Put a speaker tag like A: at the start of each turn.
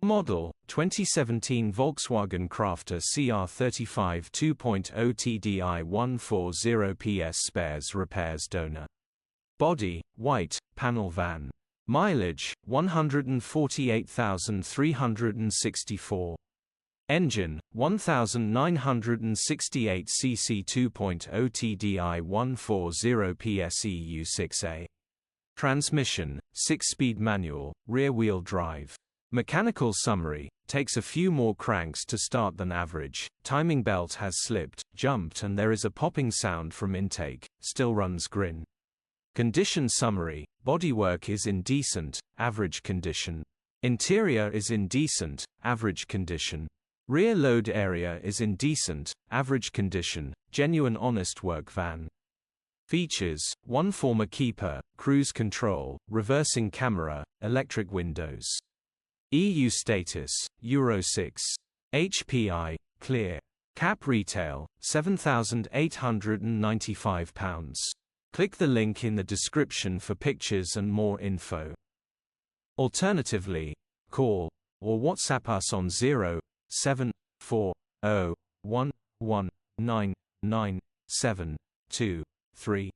A: Model, 2017 Volkswagen Crafter CR35 2.0 TDI 140 PS Spares Repairs Donor. Body, white, panel van. Mileage, 148,364. Engine, 1968 cc 2.0 TDI 140 PS EU6A. Transmission, 6-speed manual, rear-wheel drive. Mechanical summary, takes a few more cranks to start than average, timing belt has slipped, jumped and there is a popping sound from intake, still runs green. Condition summary, bodywork is in decent, average condition. Interior is in decent, average condition. Rear load area is in decent, average condition, genuine honest work van. Features, 1 former keeper, cruise control, reversing camera, electric windows. EU status, Euro 6. HPI, clear. Cap retail, £7,895. Click the link in the description for pictures and more info. Alternatively, call or WhatsApp us on 07401199723.